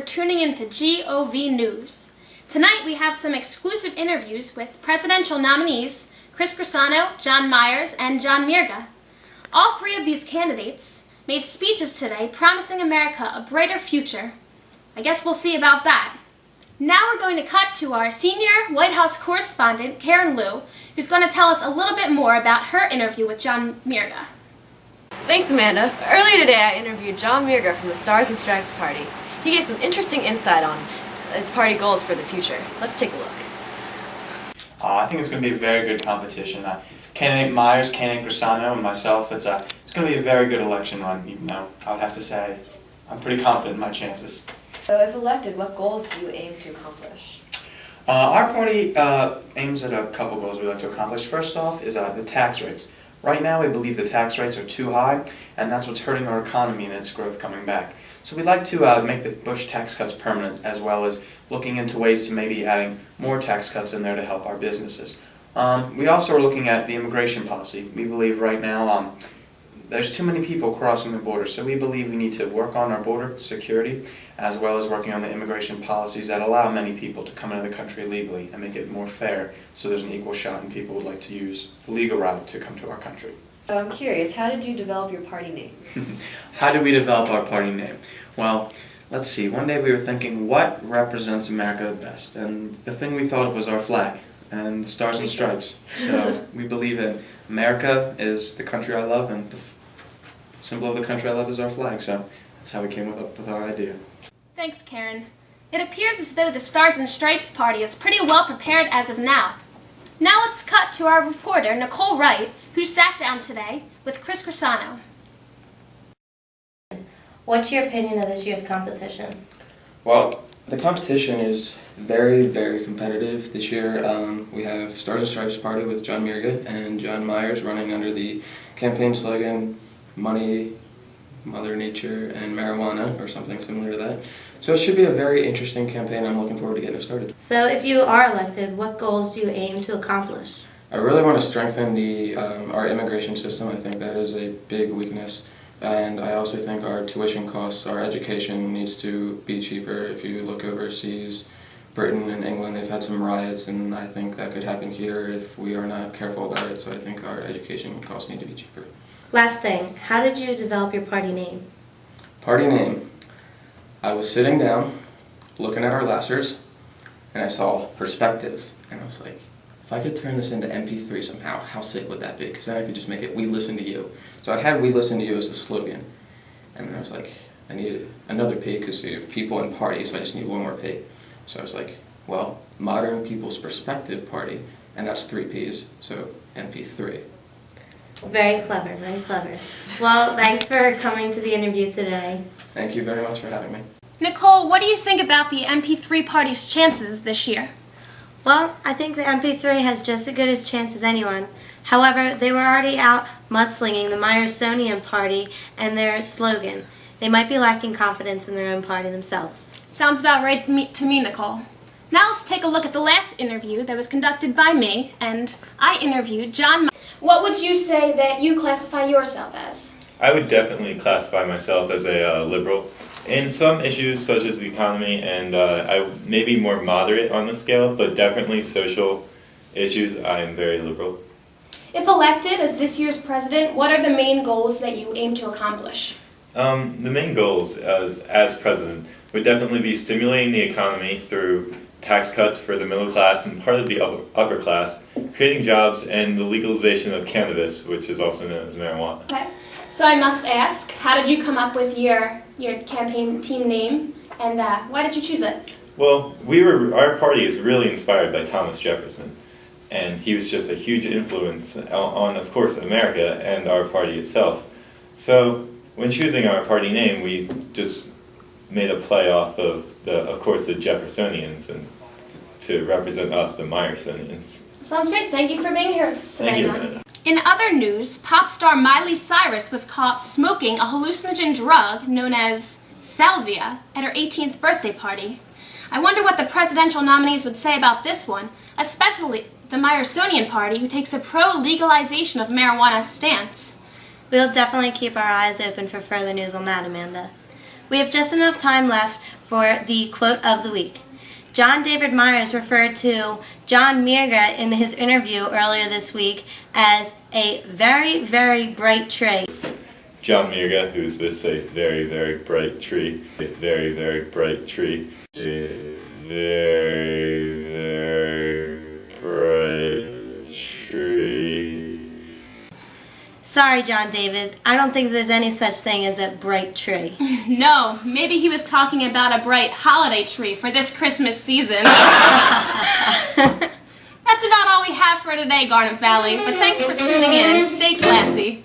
tuning in to GOV News. Tonight we have some exclusive interviews with presidential nominees Chris Grisano, John Myers, and John Mirga. All three of these candidates made speeches today promising America a brighter future. I guess we'll see about that. Now we're going to cut to our senior White House correspondent, Karen Liu, who's going to tell us a little bit more about her interview with John Mirga. Thanks, Amanda. Earlier today I interviewed John Mirga from the Stars and Stripes Party. He gave some interesting insight on his party goals for the future. Let's take a look. I think it's going to be a very good competition. Candidate Myers, candidate Grisano, and myself, it's going to be a very good election run, even though I would have to say I'm pretty confident in my chances. So if elected, what goals do you aim to accomplish? Our party aims at a couple goals we'd like to accomplish. First off is the tax rates. Right now we believe the tax rates are too high, and that's what's hurting our economy and its growth coming back. So we'd like to make the Bush tax cuts permanent, as well as looking into ways to maybe adding more tax cuts in there to help our businesses. We also are looking at the immigration policy. We believe right now there's too many people crossing the border, so we believe we need to work on our border security, as well as working on the immigration policies that allow many people to come into the country legally and make it more fair, so there's an equal shot and people would like to use the legal route to come to our country. So I'm curious, how did you develop your party name? How did we develop our party name? Well, let's see. One day we were thinking, what represents America the best? And the thing we thought of was our flag and the Stars and Stripes. So we believe in America is the country I love, and the symbol of the country I love is our flag. So that's how we came up with our idea. Thanks, Karen. It appears as though the Stars and Stripes party is pretty well prepared as of now. Now let's cut to our reporter, Nicole Wright, who sat down today with Chris Grisano. What's your opinion of this year's competition? Well, the competition is very, very competitive. This year we have Stars and Stripes Party with John Mirga and John Myers running under the campaign slogan, Money, Mother Nature, and Marijuana, or something similar to that. So it should be a very interesting campaign. I'm looking forward to getting it started. So if you are elected, what goals do you aim to accomplish? I really want to strengthen our immigration system. I think that is a big weakness. And I also think our tuition costs, our education needs to be cheaper. If you look overseas, Britain and England, they've had some riots, and I think that could happen here if we are not careful about it. So I think our education costs need to be cheaper. Last thing, how did you develop your party name? Party name. I was sitting down, looking at our lashers, and I saw perspectives, and I was like, if I could turn this into MP3 somehow, how sick would that be? Because then I could just make it "We Listen to You." So I had "We Listen to You" as the slogan, and then I was like, I need another P because you have people and party, so I just need one more P. So I was like, well, Modern People's Perspective Party, and that's 3 Ps, so MP3. Very clever, very clever. Well, thanks for coming to the interview today. Thank you very much for having me. Nicole, what do you think about the MP3 party's chances this year? Well, I think the MP3 has just as good a chance as anyone. However, they were already out mudslinging the Myersonian party and their slogan. They might be lacking confidence in their own party themselves. Sounds about right to me, Nicole. Now let's take a look at the last interview that was conducted by me, and I interviewed John Myers. What would you say that you classify yourself as? I would definitely classify myself as a liberal. In some issues such as the economy, and I may be more moderate on the scale, but definitely social issues, I am very liberal. If elected as this year's president, what are the main goals that you aim to accomplish? The main goals as president would definitely be stimulating the economy through tax cuts for the middle class and part of the upper class, creating jobs, and the legalization of cannabis, which is also known as marijuana. Okay. So I must ask, how did you come up with your campaign team name, and why did you choose it? Well, our party is really inspired by Thomas Jefferson, and he was just a huge influence on, of course, America and our party itself. So when choosing our party name, we just made a play off of course, the Jeffersonians, and to represent us, the Myersonians. Sounds great. Thank you for being here today. Thank you, Amanda. In other news, pop star Miley Cyrus was caught smoking a hallucinogen drug known as salvia at her 18th birthday party. I wonder what the presidential nominees would say about this one, especially the Myersonian party, who takes a pro-legalization of marijuana stance. We'll definitely keep our eyes open for further news on that, Amanda. We have just enough time left for the quote of the week. John David Myers referred to John Mirga in his interview earlier this week as a very, very bright tree. John Mirga, who's this a very, very bright tree, a very, very bright tree, a very, very bright tree. Sorry, John David, I don't think there's any such thing as a bright tree. No, maybe he was talking about a bright holiday tree for this Christmas season. That's about all we have for today, Garnet Valley, but thanks for tuning in and stay classy.